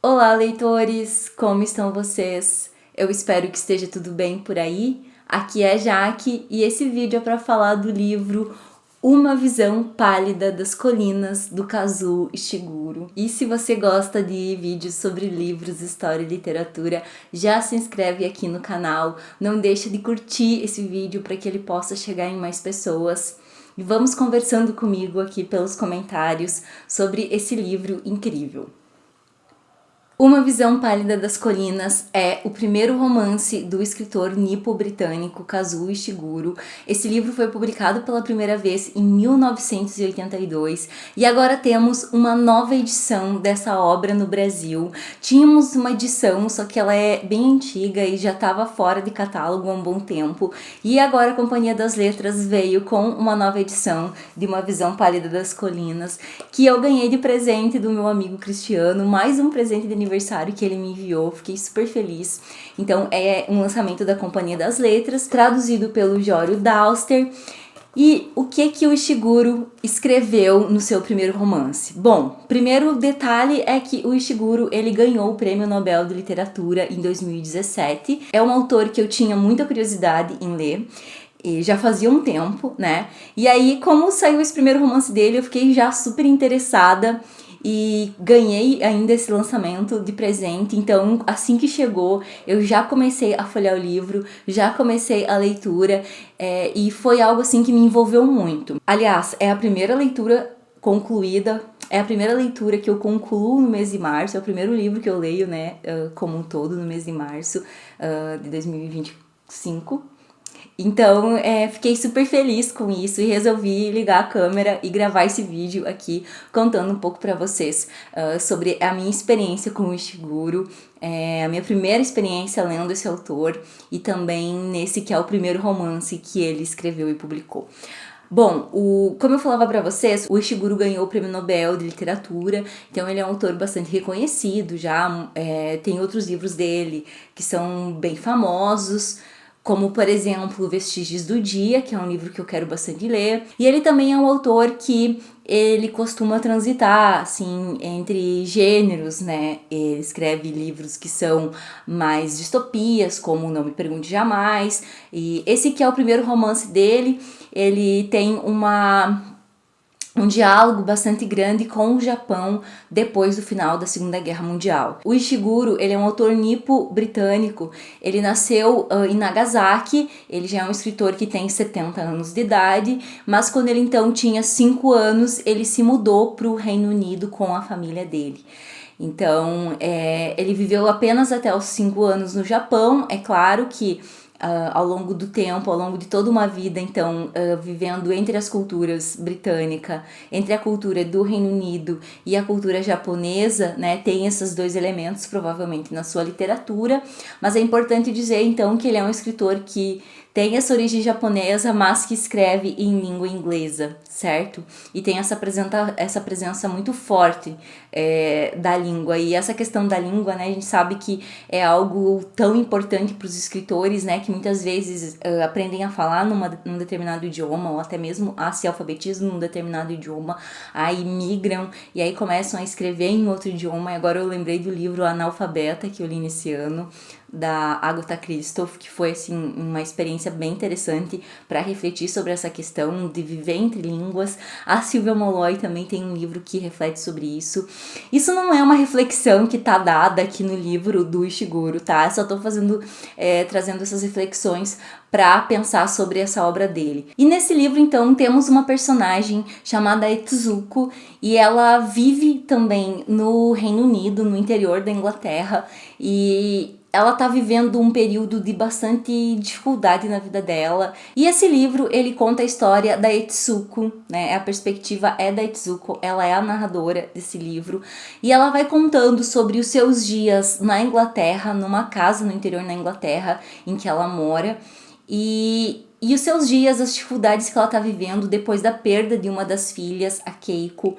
Olá, leitores! Como estão vocês? Eu espero que esteja tudo bem por aí. Aqui é a Jaque e esse vídeo é para falar do livro Uma Visão Pálida das Colinas, do Kazuo Ishiguro. E se você gosta de vídeos sobre livros, história e literatura, já se inscreve aqui no canal. Não deixa de curtir esse vídeo para que ele possa chegar em mais pessoas. E vamos conversando comigo aqui pelos comentários sobre esse livro incrível. Uma Visão Pálida das Colinas é o primeiro romance do escritor nipo-britânico Kazuo Ishiguro. Esse livro foi publicado pela primeira vez em 1982 e agora temos uma nova edição dessa obra no Brasil. Tínhamos uma edição, só que ela é bem antiga e já estava fora de catálogo há um bom tempo. E agora a Companhia das Letras veio com uma nova edição de Uma Visão Pálida das Colinas, que eu ganhei de presente do meu amigo Cristiano, mais um presente de aniversário que ele me enviou, fiquei super feliz. Então é um lançamento da Companhia das Letras, traduzido pelo Jório Dauster. E o que o Ishiguro escreveu no seu primeiro romance? Bom, primeiro detalhe é que o Ishiguro, ele ganhou o Prêmio Nobel de Literatura em 2017. É um autor que eu tinha muita curiosidade em ler. E já fazia um tempo, né? E aí, como saiu esse primeiro romance dele, eu fiquei já super interessada e ganhei ainda esse lançamento de presente. Então, assim que chegou, eu já comecei a folhear o livro, já comecei a leitura e foi algo assim que me envolveu muito. Aliás, é a primeira leitura concluída, é a primeira leitura que eu concluo no mês de março, é o primeiro livro que eu leio, né, como um todo no mês de março de 2025. Então, fiquei super feliz com isso e resolvi ligar a câmera e gravar esse vídeo aqui, contando um pouco para vocês sobre a minha experiência com o Ishiguro, a minha primeira experiência lendo esse autor e também nesse que é o primeiro romance que ele escreveu e publicou. Bom, como eu falava para vocês, o Ishiguro ganhou o Prêmio Nobel de Literatura, então ele é um autor bastante reconhecido já, tem outros livros dele que são bem famosos, como, por exemplo, Vestígios do Dia, que é um livro que eu quero bastante ler. E ele também é um autor que ele costuma transitar, assim, entre gêneros, né? Ele escreve livros que são mais distopias, como Não Me Pergunte Jamais. E esse que é o primeiro romance dele, ele tem um diálogo bastante grande com o Japão depois do final da Segunda Guerra Mundial. O Ishiguro, ele é um autor nipo-britânico, ele nasceu em Nagasaki, ele já é um escritor que tem 70 anos de idade, mas quando ele então tinha 5 anos, ele se mudou para o Reino Unido com a família dele. Então, ele viveu apenas até os 5 anos no Japão. É claro que ao longo do tempo, ao longo de toda uma vida, então, vivendo entre as culturas britânica, entre a cultura do Reino Unido e a cultura japonesa, né, tem esses dois elementos provavelmente na sua literatura, mas é importante dizer então que ele é um escritor que tem essa origem japonesa, mas que escreve em língua inglesa, certo? E tem essa presença muito forte da língua. E essa questão da língua, né, a gente sabe que é algo tão importante para os escritores, né, que muitas vezes aprendem a falar num determinado idioma, ou até mesmo a se alfabetizam num determinado idioma, aí migram e aí começam a escrever em outro idioma. E agora eu lembrei do livro Analfabeta, que eu li nesse ano, da Agatha Christie, que foi assim uma experiência bem interessante para refletir sobre essa questão de viver entre línguas. A Silvia Molloy também tem um livro que reflete sobre isso. Isso não é uma reflexão que tá dada aqui no livro do Ishiguro, tá? Eu só tô trazendo essas reflexões para pensar sobre essa obra dele. E nesse livro, então, temos uma personagem chamada Etsuko, e ela vive também no Reino Unido, no interior da Inglaterra, e ela tá vivendo um período de bastante dificuldade na vida dela. E esse livro, ele conta a história da Etsuko, né? A perspectiva é da Etsuko, ela é a narradora desse livro. E ela vai contando sobre os seus dias na Inglaterra, numa casa no interior da Inglaterra, em que ela mora. E os seus dias, as dificuldades que ela tá vivendo depois da perda de uma das filhas, a Keiko,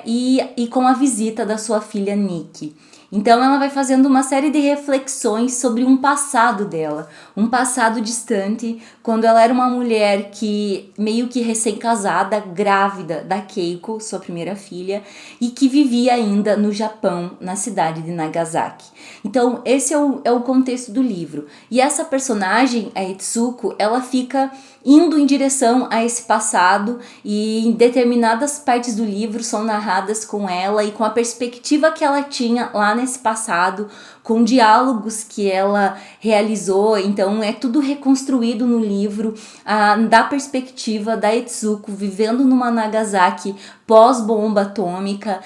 e com a visita da sua filha Nikki. Então ela vai fazendo uma série de reflexões sobre um passado dela, um passado distante, quando ela era uma mulher que meio que recém-casada, grávida da Keiko, sua primeira filha, e que vivia ainda no Japão, na cidade de Nagasaki. Então esse é o contexto do livro. E essa personagem, a Etsuko, ela fica indo em direção a esse passado, e em determinadas partes do livro são narradas com ela e com a perspectiva que ela tinha lá nesse passado, com diálogos que ela realizou. Então é tudo reconstruído no livro, da perspectiva da Etsuko vivendo numa Nagasaki pós-bomba atômica,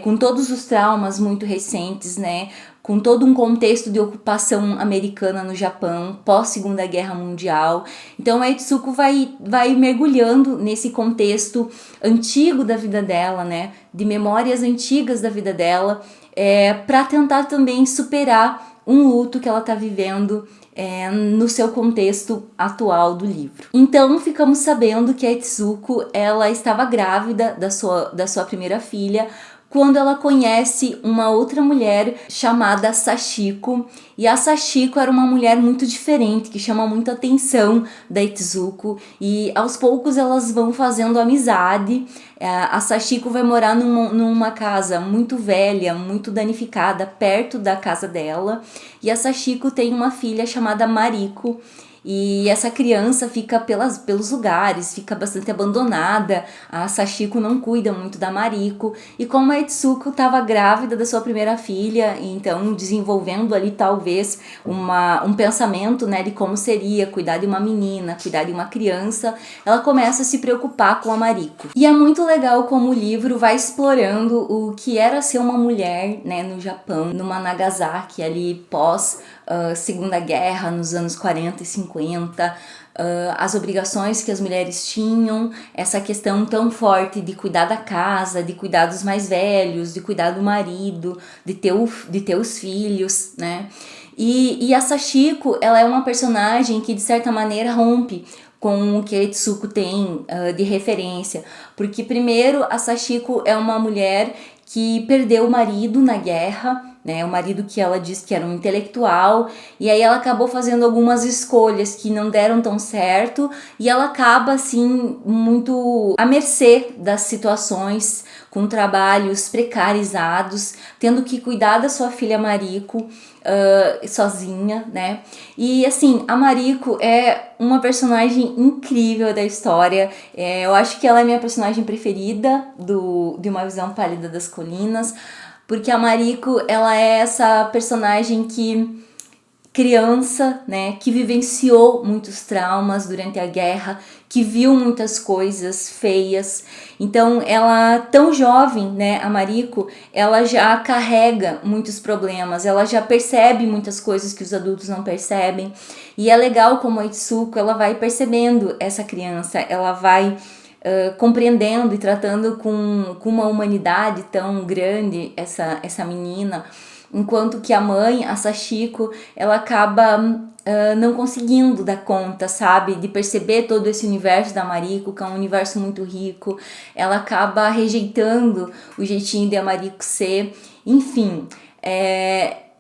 com todos os traumas muito recentes, né? Com todo um contexto de ocupação americana no Japão, pós-Segunda Guerra Mundial. Então a Etsuko vai mergulhando nesse contexto antigo da vida dela, né? De memórias antigas da vida dela, para tentar também superar um luto que ela está vivendo no seu contexto atual do livro. Então ficamos sabendo que a Etsuko ela estava grávida da sua primeira filha, quando ela conhece uma outra mulher chamada Sachiko. E a Sachiko era uma mulher muito diferente, que chama muito a atenção da Etsuko, e aos poucos elas vão fazendo amizade. A Sachiko vai morar numa casa muito velha, muito danificada, perto da casa dela, e a Sachiko tem uma filha chamada Mariko. E essa criança fica pelos lugares, fica bastante abandonada. A Sachiko não cuida muito da Mariko. E como a Etsuko estava grávida da sua primeira filha, então desenvolvendo ali talvez um pensamento, né, de como seria cuidar de uma menina, cuidar de uma criança, ela começa a se preocupar com a Mariko. E é muito legal como o livro vai explorando o que era ser uma mulher, né, no Japão, numa Nagasaki ali pós Segunda Guerra, nos anos 40 e 50, as obrigações que as mulheres tinham, essa questão tão forte de cuidar da casa, de cuidar dos mais velhos, de cuidar do marido, de ter os filhos, né? E a Sachiko, ela é uma personagem que de certa maneira rompe com o que a Etsuko tem de referência, porque primeiro a Sachiko é uma mulher que perdeu o marido na guerra, né, o marido que ela diz que era um intelectual, e aí ela acabou fazendo algumas escolhas que não deram tão certo, e ela acaba assim muito à mercê das situações, com trabalhos precarizados, tendo que cuidar da sua filha Mariko sozinha, né? E assim, a Mariko é uma personagem incrível da história. Eu acho que ela é minha personagem preferida de Uma Visão Pálida das Colinas, porque a Mariko, ela é essa personagem que criança, né, que vivenciou muitos traumas durante a guerra, que viu muitas coisas feias. Então ela, tão jovem, né, a Mariko, ela já carrega muitos problemas, ela já percebe muitas coisas que os adultos não percebem. E é legal como a Etsuko, ela vai percebendo essa criança, ela vai compreendendo e tratando com uma humanidade tão grande essa menina, enquanto que a mãe, a Sachiko, ela acaba não conseguindo dar conta, sabe, de perceber todo esse universo da Mariko, que é um universo muito rico. Ela acaba rejeitando o jeitinho de a Mariko ser. Enfim,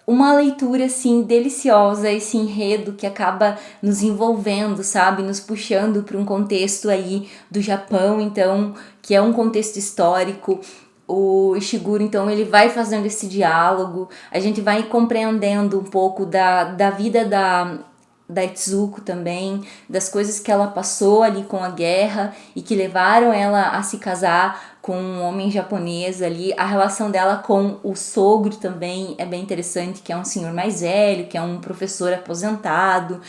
uma leitura assim deliciosa, esse enredo que acaba nos envolvendo, sabe, nos puxando para um contexto aí do Japão, então, que é um contexto histórico. O Ishiguro, então, ele vai fazendo esse diálogo, a gente vai compreendendo um pouco da vida da Etsuko também, das coisas que ela passou ali com a guerra e que levaram ela a se casar com um homem japonês ali. A relação dela com o sogro também é bem interessante, que é um senhor mais velho, que é um professor aposentado.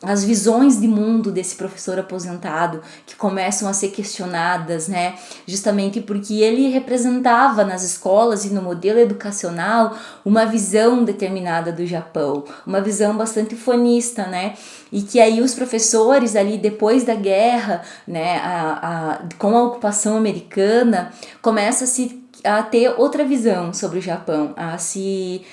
As visões de mundo desse professor aposentado que começam a ser questionadas, né? Justamente porque ele representava nas escolas e no modelo educacional uma visão determinada do Japão, uma visão bastante fonista, né? E que aí os professores ali depois da guerra, né, com a ocupação americana, começa a ter outra visão sobre o Japão, a se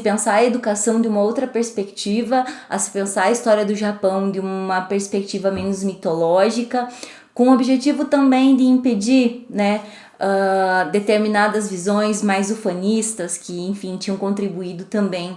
pensar a educação de uma outra perspectiva, a se pensar a história do Japão de uma perspectiva menos mitológica, com o objetivo também de impedir, né, determinadas visões mais ufanistas que, enfim, tinham contribuído também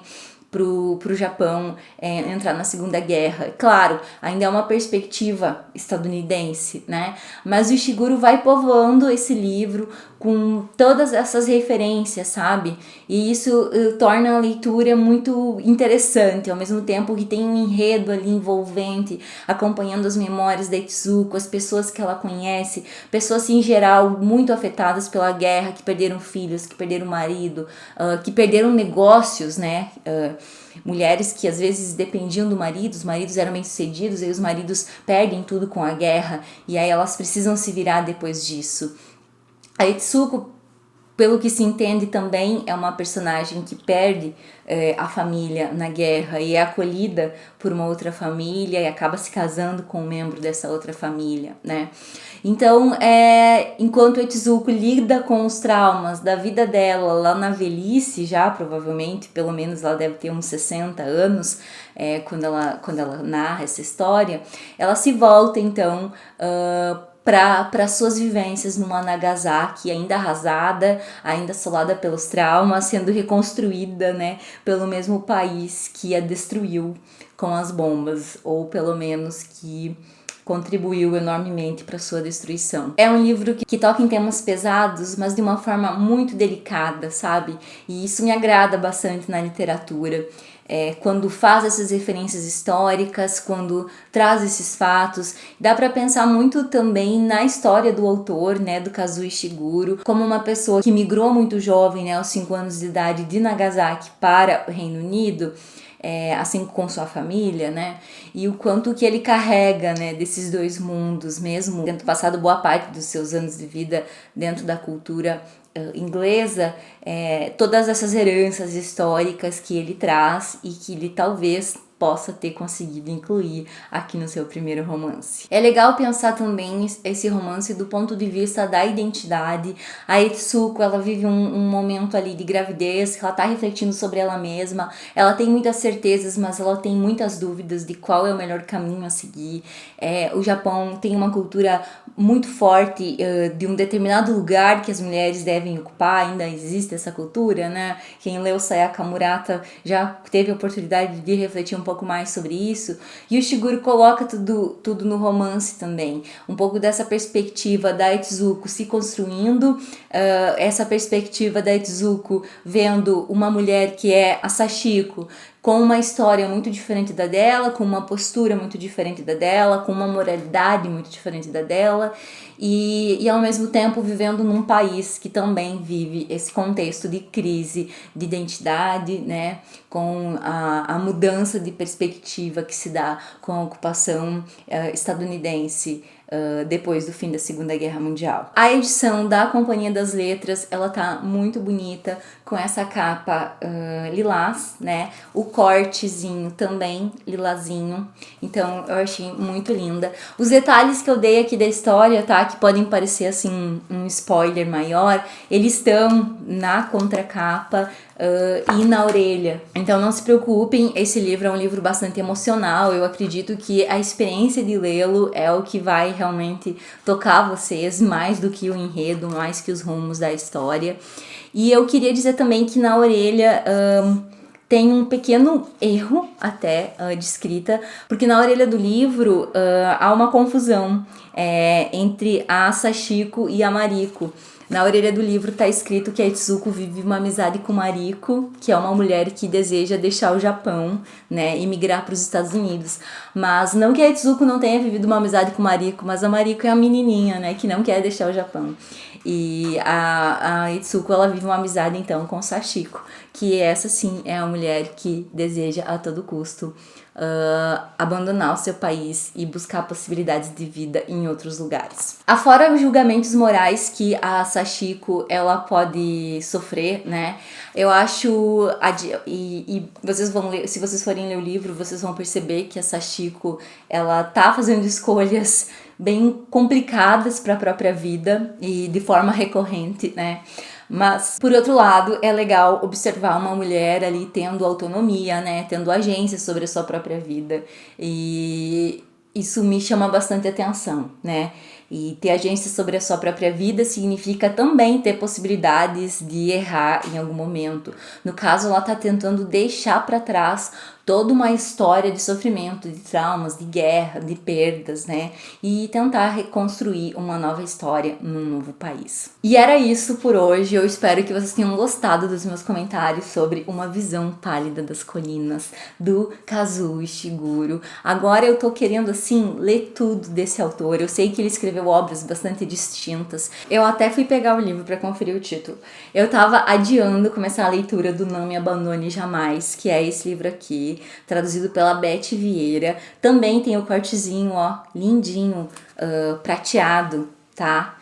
pro Japão entrar na Segunda Guerra. Claro, ainda é uma perspectiva estadunidense, né? Mas o Ishiguro vai povoando esse livro com todas essas referências, sabe? E isso torna a leitura muito interessante, ao mesmo tempo que tem um enredo ali envolvente, acompanhando as memórias da Itsuko, as pessoas que ela conhece, pessoas em geral muito afetadas pela guerra, que perderam filhos, que perderam marido, que perderam negócios, né? Mulheres que às vezes dependiam do marido, os maridos eram bem-sucedidos, e os maridos perdem tudo com a guerra, e aí elas precisam se virar depois disso. A Itsuko, pelo que se entende também, é uma personagem que perde a família na guerra e é acolhida por uma outra família e acaba se casando com um membro dessa outra família, né? Então, enquanto a Itsuko lida com os traumas da vida dela lá na velhice, já provavelmente, pelo menos ela deve ter uns 60 anos, quando ela narra essa história, ela se volta então para suas vivências numa Nagasaki ainda arrasada, ainda assolada pelos traumas, sendo reconstruída, né, pelo mesmo país que a destruiu com as bombas, ou pelo menos que contribuiu enormemente para sua destruição. É um livro que toca em temas pesados, mas de uma forma muito delicada, sabe? E isso me agrada bastante na literatura. Quando faz essas referências históricas, quando traz esses fatos, dá para pensar muito também na história do autor, né, do Kazuo Ishiguro, como uma pessoa que migrou muito jovem, né, aos 5 anos de idade de Nagasaki para o Reino Unido, assim com sua família, né, e o quanto que ele carrega, né, desses dois mundos, mesmo tendo passado boa parte dos seus anos de vida dentro da cultura inglesa, todas essas heranças históricas que ele traz e que ele talvez possa ter conseguido incluir aqui no seu primeiro romance. É legal pensar também esse romance do ponto de vista da identidade. A Itsuko, ela vive um momento ali de gravidez, que ela tá refletindo sobre ela mesma, ela tem muitas certezas, mas ela tem muitas dúvidas de qual é o melhor caminho a seguir. O Japão tem uma cultura muito forte de um determinado lugar que as mulheres devem ocupar, ainda existe essa cultura, né? Quem leu Sayaka Murata já teve a oportunidade de refletir um pouco mais sobre isso, e o Ishiguro coloca tudo no romance também, um pouco dessa perspectiva da Itsuko se construindo, essa perspectiva da Itsuko vendo uma mulher que é a Sachiko, com uma história muito diferente da dela, com uma postura muito diferente da dela, com uma moralidade muito diferente da dela, e ao mesmo tempo vivendo num país que também vive esse contexto de crise de identidade, né, com a mudança de perspectiva que se dá com a ocupação estadunidense depois do fim da Segunda Guerra Mundial. A edição da Companhia das Letras, ela tá muito bonita, com essa capa lilás, né? O cortezinho também lilazinho, então eu achei muito linda. Os detalhes que eu dei aqui da história, tá? Que podem parecer assim um spoiler maior, eles estão na contracapa e na orelha. Então não se preocupem, esse livro é um livro bastante emocional, eu acredito que a experiência de lê-lo é o que vai realmente tocar vocês, mais do que o enredo, mais que os rumos da história. E eu queria dizer também que na orelha tem um pequeno erro até de escrita, porque na orelha do livro há uma confusão entre a Sachiko e a Mariko. Na orelha do livro está escrito que a Itsuko vive uma amizade com Mariko, que é uma mulher que deseja deixar o Japão, né, e migrar para os Estados Unidos. Mas não que a Itsuko não tenha vivido uma amizade com Mariko, mas a Mariko é a menininha, né, que não quer deixar o Japão. E a Itsuko, ela vive uma amizade então com Sachiko, que essa sim é a mulher que deseja a todo custo abandonar o seu país e buscar possibilidades de vida em outros lugares. Afora os julgamentos morais que a Sachiko ela pode sofrer, né? Eu acho e vocês vão ler, se vocês forem ler o livro, vocês vão perceber que a Sachiko ela tá fazendo escolhas bem complicadas para a própria vida e de forma recorrente, né? Mas, por outro lado, é legal observar uma mulher ali tendo autonomia, né? Tendo agência sobre a sua própria vida. E isso me chama bastante atenção, né? E ter agência sobre a sua própria vida significa também ter possibilidades de errar em algum momento. No caso, ela está tentando deixar para trás toda uma história de sofrimento, de traumas, de guerra, de perdas, né? E tentar reconstruir uma nova história num novo país. E era isso por hoje. Eu espero que vocês tenham gostado dos meus comentários sobre Uma Visão Pálida das Colinas, do Kazuo Ishiguro. Agora eu tô querendo, assim, ler tudo desse autor. Eu sei que ele escreveu obras bastante distintas. Eu até fui pegar o livro para conferir o título. Eu tava adiando começar a leitura do Não Me Abandone Jamais, que é esse livro aqui, traduzido pela Beth Vieira. Também tem o cortezinho, ó, lindinho, prateado, tá?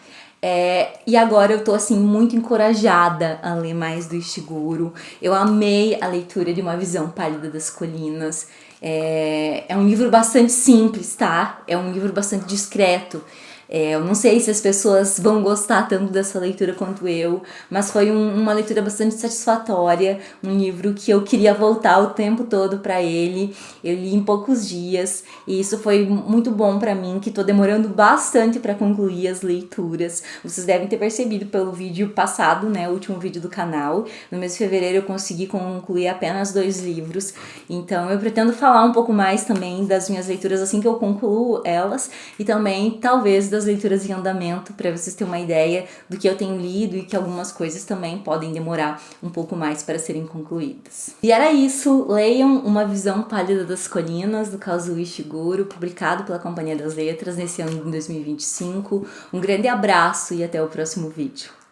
E agora eu tô assim muito encorajada a ler mais do Ishiguro. Eu amei a leitura de Uma Visão Pálida das Colinas. É um livro bastante simples, tá? É um livro bastante discreto. Eu não sei se as pessoas vão gostar tanto dessa leitura quanto eu, mas foi uma leitura bastante satisfatória, um livro que eu queria voltar o tempo todo para ele. Eu li em poucos dias e isso foi muito bom para mim, que tô demorando bastante para concluir as leituras. Vocês devem ter percebido pelo vídeo passado, né, o último vídeo do canal. No mês de fevereiro eu consegui concluir apenas 2 livros, então eu pretendo falar um pouco mais também das minhas leituras assim que eu concluo elas, e também talvez das leituras em andamento, para vocês terem uma ideia do que eu tenho lido e que algumas coisas também podem demorar um pouco mais para serem concluídas. E era isso, leiam Uma Visão Pálida das Colinas, do Kazuo Ishiguro, publicado pela Companhia das Letras nesse ano de 2025. Um grande abraço e até o próximo vídeo.